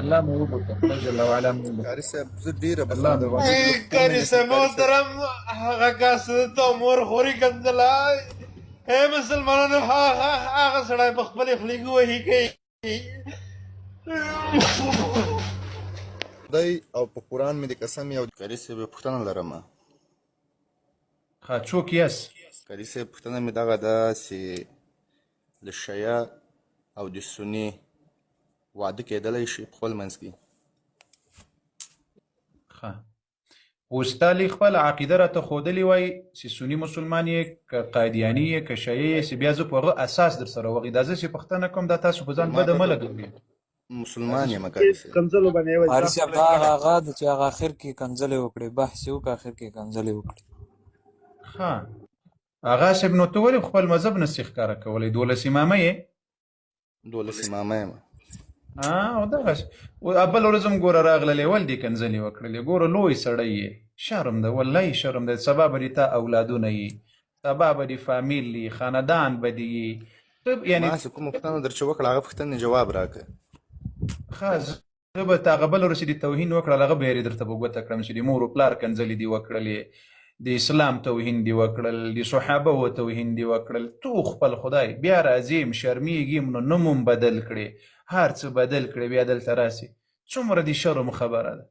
الله مو وبخښه، خدای جل وعلا مو وبخښه. قاري صاحب زه ډېره الله بخښنه مو غواړم. وبخښه. کاری سے محترم هغه کس ته مور خوري کندلا اے مسلمانانو هغه سړی په خپل خلیګو وهي کوي خدای او په قرآن مې د قسم یو قاري صاحب یو پوښتنه لرم. ښه، څوک یاست؟ قاري صاحب پوښتنه مې دغه ده چې د شیعه او د سني واده کېدلی شي په خپل منځ کې؟ ښه، اوس تا لې خپله عقیده راته ښودلې وای چې سني مسلمان یې که قادیاني یې که شیعه یې چې بیا زه په هغه اساس در سره وغږی دا زه چې پوښتنه کوم دا تاسو په ځان بده مه لګوئ. مسلمان یم قاري صاحب. قاري صاحب هغه د چې هغه اخر کې کنځلې وکړې بحث یې وکړ اخر کې کنځلې وکړې. ښه، هغه صاحب نو ته ولې خپل مذهب نه سې ښکاره کولی؟ 12 امامه یې؟ 12 امامه یم. او دغسې بله ورځ هم ګوره راغللې ول دې کنځلې وکړلې. ګوره لوی سړی یې، شرم ده، والله شرم ده. سبا به دې تا اولادونه یي، سبا به دې فامیل یي، خاندان به دې یي. یعنې ما چې کومه پوښتنه در چې وکړه هغه پوښتنې جواب راکړه. ښه، زه به تا هغه بله ورځ چې دې توهین وکړل هغه به یې درته په ګوته کړم چې د مور و پلار کنځلې دې وکړلې، د اسلام توهین دې وکړل، د صحابه و توهین دې وکړل. تو خپل خدای بیا راځیم شرمیږیم نو نوم هم بدل کړې، هر څه بدل کړې، بیا دلته راسې. څومره د شرم خبره ده،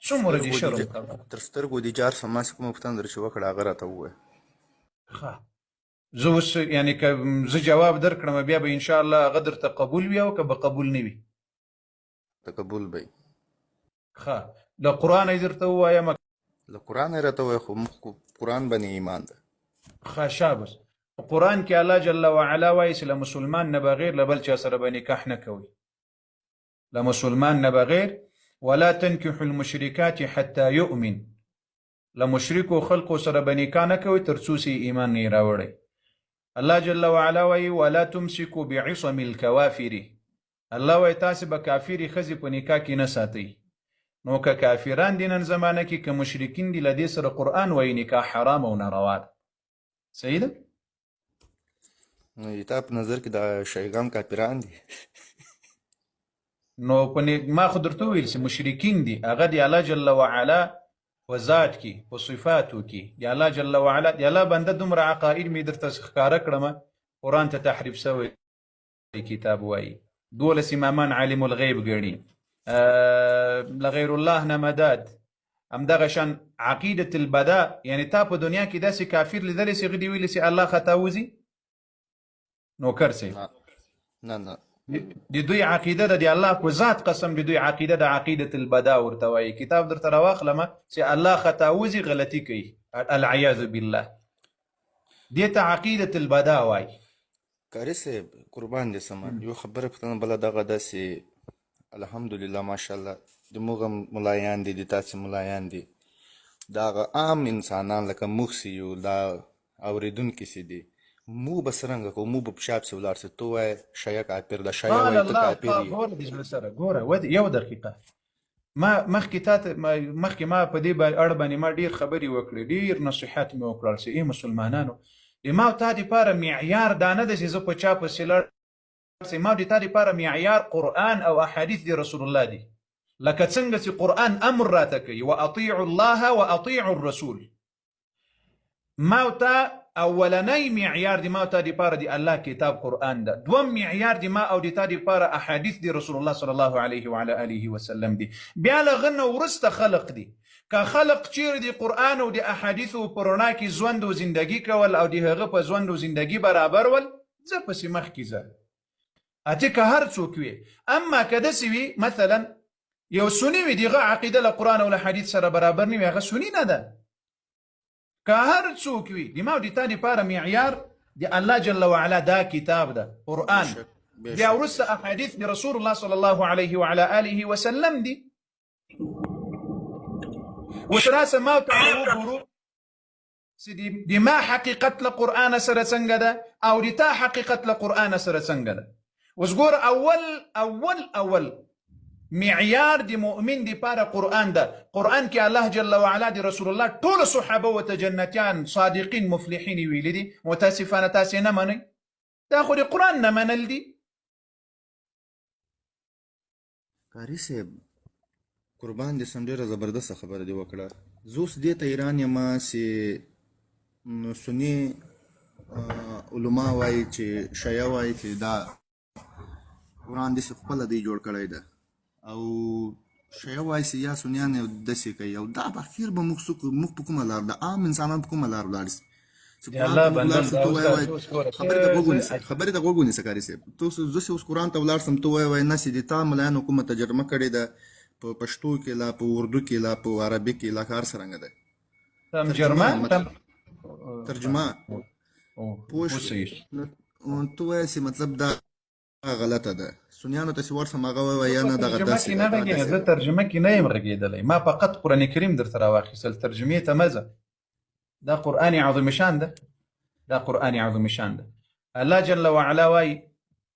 څومره د شرم خبره. تر سترګو دې جار سم. ما چې کومه پوښتنه در چې وکړه هغه راته ووایه. ښه، زه اوس یعنې که زه جواب درکړم بیا به انشاءالله هغه درته قبول وي او که به قبول نه وي؟ تقبل به وي. ښه، له قرآنه یې درته ووایم؟ له قرآنه یې راته ووایه خو موږ قرآن باندې ایمان ده. ښه، شابس. په قرآن کې الله جل وعلا وایي چې له مسلمان نه بغیر له بل چا سره به نکاح نه کوئ. له مسلمان نه بغیر ولا تنکحوا المشرکات حتی یؤمن، له مشرکو خلقو سره به نکاح نه کوئ تر څو چې ایمان نه یې راوړئ. الله جل وعلا وایي ولا تمسکوا بعصم الکوافر، الله وایي تاسې به کافرې ښځې په نکاح کې نه ساتئ. نو که کافران دي نن زمانه کې که مشرکین دي له دې سره قرآن وایي نکاح حرام او ناروا ده. صحیح ده؟ نو تا په نظر کې د شیعګان کافران دي؟ نو ما خو درته وویل چې مشرکین دي هغه د الله جل وعلا په ذات کې په صفاتو کې د الله جل وعلا د الله بنده دومره عقاید مې درته ښکاره کړمه. قرآن ته تحریف سوی کتاب وایي، 12 امامان عالم الغیب ګڼي، لغیر الله نه مدد، همدغه شان عقیدة البداء. یعنې تا په دنیا کې داسې کافر لیدلی چې هغه دې ویلي چې الله خطا وځي؟ نوکر صاحب نه نه، د دوی عقیده ده د الله په ذات قسم د دوی عقیده د عقیدة البداء ورته وایي. کتاب درته راواخلمه چې الله خطا وځي غلطي کوي، العیاذ بالله، دې ته عقیدة البداء وایي. قاري صاحب قربان دې سمه یو خبره پوښتنه بله دغه ده چې الحمدلله ماشاءالله د موږ ملایان دي د تاسې ملایان دي د هغه عام انسانان لکه موږ چې یو دا اورېدونکي چې دي موږ به څرنګه کوو؟ موږ به په شا پسې ولاړ سو. ته ووایه شیعه کافر ده، شیعه وایي ته کافر یې. ګوره د زړه سره ګوره یو دقیقه مخکې ما په دې اړه باندې ما ډېر خبرې وکړې، ډېر نصیحت مې وکړل چې ای مسلمانانو ما او تا دپاره معیار دا نه ده چې زه په چا پسې لاړ سم. ما د تا دپاره معیار قرآن او احادیث د رسول الله دي. لکه څنګه چې قرآن امر راته کوي واطیعوا الله واطیعوا الرسول، ما او تا اولنی معیار دی ما او تا دپاره د الله کتاب قرآن ده. دوم معیار دی ما او د تا دپاره احادیث د رسول الله صلی الله علیه وعلى آله وسلم دي. بیا له هغه نه وروسته خلق دي. که خلق چیرې د قرآن او د احادیثو په رڼا کې ژوند او زندګي کول او د هغه په ژوند او زندګي برابر ول، زه پسې مخکې ځه. اته که هر څوک وي، اما که داسې وي مثلا یو سني وي دغه عقیده له قرآن او له حدیث سره برابر نه وي، هغه سني نه ده. که هر څوک وي د ما او د تا دپاره معیار د الله جل وعلا دا کتاب ده قرآن، بیا وروسته احادیث د رسول الله صلی الله علیه وعلى آله وسلم دي. اوس راسه ما ته وګورو چې د ما حقیقت له قرآن سره څنګه ده او د تا حقیقت له قرآن سره څنګه ده. اوس ګوره اول معیار د مؤمن دپاره قرآن ده. قرآن کې الله جل وعلا د رسول الله ټول صحابه ورته جنتیان صادقین مفلحین ویلي دي. متاسفانه تاسې نه منئ، دا خو د قرآن نه منل دي. قاری صاحب قربان دې سم ډېره زبردسته خبره دې وکړه. زه اوس دې ته ایران یم چې سني علما وایي چې شیعه وایي چې دا قرآن داسې خپله دی جوړ کړی ده او شیعه وایي چې یا سنیان یې داسې کوي او دا به اخر به موږ په کومه لار د عام انسانان په کومه لار ولاړ شي خبرې ته غوږ ونیسه قاري صاحب. زه چې اوس قرآن ته ولاړ سم ته وایې نه چې د تا ملایانو کومه تجربه کړې ده په پښتو کې لا په اردو کې لا په عربي کې لا کار څرنګه ده ترجمه پوه شئ ته وایې چې مطلب دا غلطه ده سنیانو ته چې ورسم هغه وایي یا نه دغه داسې زه ترجمه کې نه یم غږېدلی ما فقط قرآن کریم درته راواخیستل ترجمې ته مه ځه دا قرآن عظیم شان ده دا قرآن عظیم شان ده الله جل وعلا وایي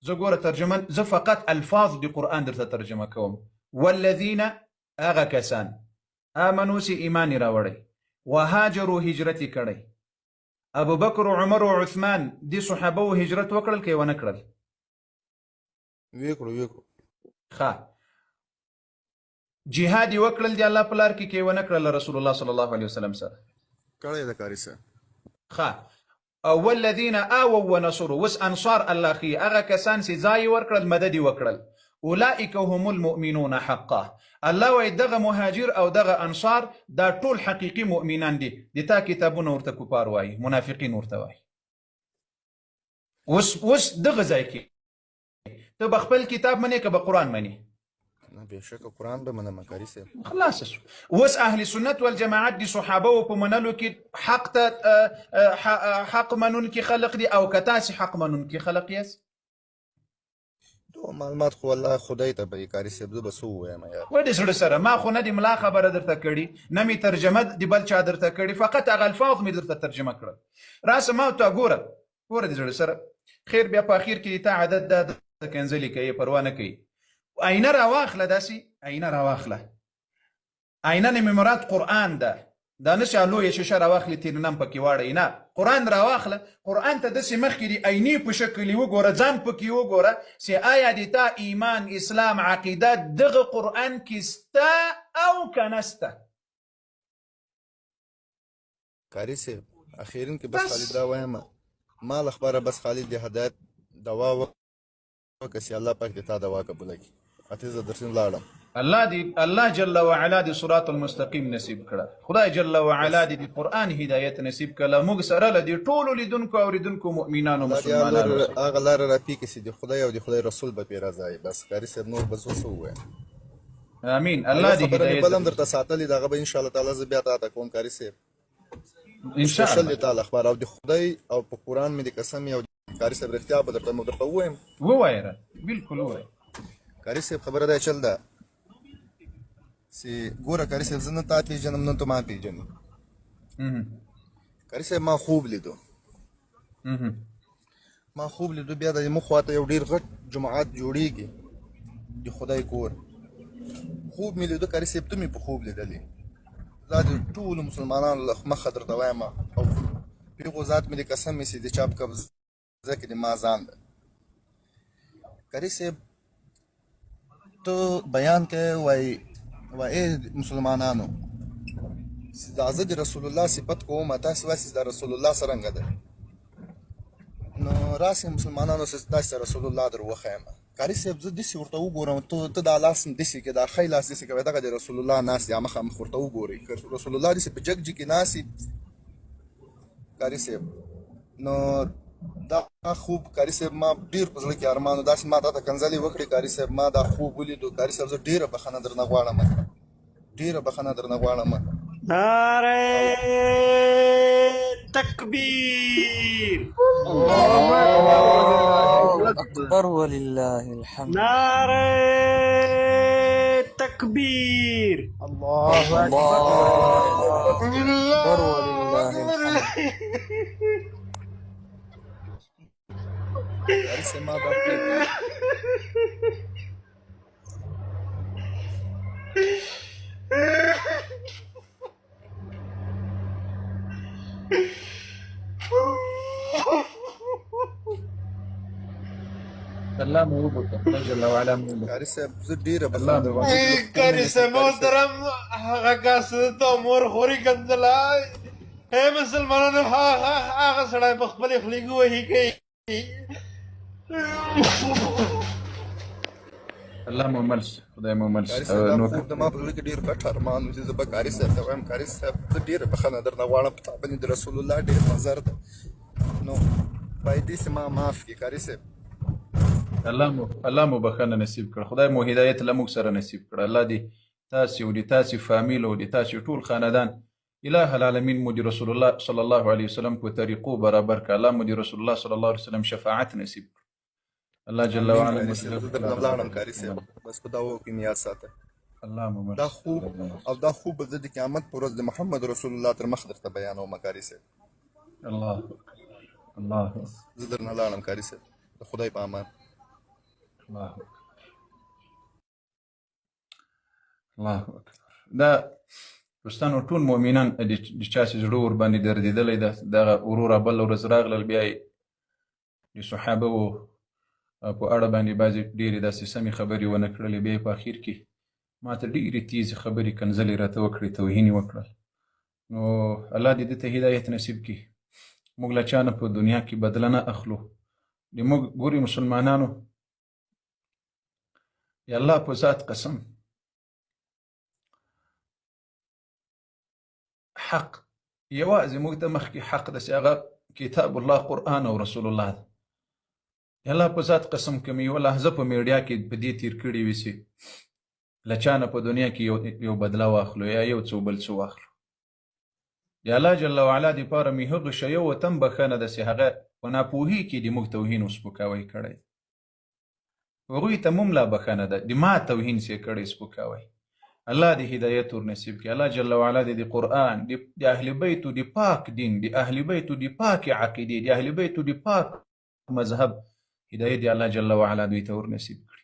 زه ګوره ترجمه زه فقط الفاظ د قرآن درته ترجمه کوم والذین هغه کسان آمنو چې ایمان یې راوړی وهاجروا هجرت یې کړی ابو بکر و عمر و عثمان دې صحابه و هجرت وکړل که یې ونه کړل وکړو ښه جهاد یې وکړل د الله په لار کې که یې ونه کړل رسول الله صلی الله علیه وسلم سره کړی ده قاري صاحب ښه والذین آووا ونصروا وس انصار الله خي هغه کسان چې ځای ورکړل مدد یې وکړل اولئک هم المؤمنون حقا الله وایي دغه مهاجر او دغه انصار دا ټول حقیقي مؤمنان دي د تا کتابونه ورته کفار وایي منافقین ورته وایي اوس دغه ځای کې ته به خپل کتاب منې که به قرآن منې نه بېشکه قرآن به منم قاري صاحب خلاص شو اوس اهل سنت والجماعت د صحابه په منلو کې حق منونکي خلق دي او که تاسې حق منونکي خلق یاست معلومات خو الله خدای ته به قاري صاحب زه به څه ووایم یار ودې زړه سره ما خو نه د ملا خبره درته کړې نه مې ترجمه د بل چا درته کړې فقط هغه الفاظ مې درته ترجمه کړل راسه ما ته ګوره د زړه سره خیر بیا په اخر کې تا عادت دا کنځلې کوي پروا نه کوي آینه راواخله داسې آینه راواخله آینه نه مې مراد قرآن ده دا نشي لویه شیشه راواخلې تیرنم پکې واړی نه قرآن راواخله قرآن ته داسې مخکې د آینې په شکل یې وګوره ځان پکې وګوره چې آیا د تا ایمان اسلام عقیده دغه قرآن کې سته او که نسته قاري صاحب اخیرا کې بس خالد دا وایم ما له خبره بس خالد د هدایت دوا وکړه چې الله پاک دې تا دوا قبوله کړي اته زه درسم لاړم الله جل وعلا د صراط المستقیم نصیب کړه خدای جل وعلا د قرآن هدایت نصیب کړه موږ سره له دې ټولو لیدونکو اوریدونکو مؤمنانو مسلمانانو هغه لاره راپیکې چې د خدای او د خدای رسول به پرې راځي بس قاري صاحب نور بس څه ووایم امین الله دې هدایت بلم درته ساتلې دغه به ان شاء الله تعالی زه بیا تا کوم قاري صاحب ان شاء الله تعالی خبر او د خدای او په قرآن مې د قسم یو قاري صاحب رښتیا به درته ووایم ووایه بالکل ووایه قاري صاحب خبره دا چل ده چې ګوره قاري صاحب زه نه تا پېژنم نه ته ما پېژنې قاري صاحب ما خوب لیدو بیا د مخ خواته یو ډېر غټ جماعت جوړېږي د خدای کور خوب مې لیدو قاري صاحب ته مې په خوب لیدلې دا د ټولو مسلمانانو له مخه درته وایم او هغو ذات مې د قسم مې چې د چاپ قبضه کې د ما ځان ده قاري صاحب ته بیان کوې وایې مسلمانانو دا زه د رسول الله صفت کوم تاسې وایئ چې دا رسول الله څرنګه ده نو راسې مسلمانانو تاسې رسول الله در وښیم قاري صاحب زه داسې ورته وګورم ته دا لاس داسې کې دا ښی لاس داسې کوې دغه د رسول الله ناست دی مخامخ ورته وګورئ که رسول الله داسې په جګ کې ناست وي قاري صاحب نو دا خوب قاري صاحب ما ډېر په زړه کې ارمان و داسې ما تا ته کنځلې وکړې قاري صاحب ما دا خوب ولیدو قاري صاحب زه ډېره بخښنه درنه غواړم نعره تکبیر الله اکبر ولله الحمد نعره تکبیر الله اکبر ولله الحمد قاري صاحب ما دا الله مو وبکه الله جل وعلا مو وبکه قاری صاحب زه ډیره الله بخښنه مو درغواړم. قاری صاحب محترم هغه کس ته مور خوري کنځله اے مسلمانانو هغه سړی په خپلې خولې کې وهي کوي الله مو ملس خدای مو ملس قاری صاحب دا خوب د ما په زړه کې ډېر غټ ارمان و چې زه به قاري صاحب ته وایم قاري صاحب زه ډېره بخښنه درنه غواړم په تا باندې د رسول الله ډېر نظر ده نو باید داسې ما معاف کړي قاري صاحب. الله مو بخښنه نصیب کړه خدای مو هدایت له موږ سره نصیب کړه الله دې تاسې او د تاسې فامیل او د تاسې ټول خاندان اله العالمین مو د رسول الله صلی الله علیه وسلم په طریقو برابر کړه الله مو د رسول الله صلی الله علیه وسلم شفاعت نصیب کړه الله جل وعلا قاري صاحب زه درنه ولاړم قاري صاحب بس په دعاو کې مې یاد ساته. الله مو ملس دا خوب او دا خوب به زه د قیامت په ورځ د محمد رسول الله تر مخ درته بیانوم قاري صاحب. الله زه درنه لاړم قاري صاحب د خدای په امان. الله اکبر دا دوستانو ټول مؤمنان د چا چې زړه ور باندې دردېدلی ده دغه وروره بله ورځ راغلل بیا یې د صحابه و په اړه باندې بعضې ډېرې داسې سمې خبرې ونه کړلې بیا یې په اخر کې ما ته ډېرې تیزې خبرې کنځلې راته وکړې توهین یې وکړل نو الله دې ده ته هدایت نصیب کړي موږ له چا نه په دنیا کې بدله نه اخلو د موږ ګورې مسلمانانو د الله په ذات قسم حق یوازې موږ ته مخکې حق داسې هغه کتاب الله قرآن او رسول الله ده د الله په ذات قسم که مې یوه لحظه په میډیا کې په دې تیر کړي وي چې له چا نه په دنیا کې یو بدله واخلو یا یو څه بل څه واخلو د الله جل وعلا دپاره مې هغه شی یو وطن بښنه ده چې هغه په ناپوهي کې د موږ توهین او سپکاوی کړی هغوی ته هم لا بښنه ده د ما توهین چې کړی سپکاوی الله دې هدایت ور نصیب کړي الله جل وعلا دې د قرآن د اهل بیتو د پاک دین د اهل بیتو د پاک عقیدې د اهل بیتو د پاک مذهب هدایت دی الله جل وعلا دوی ته ور نصیب کړي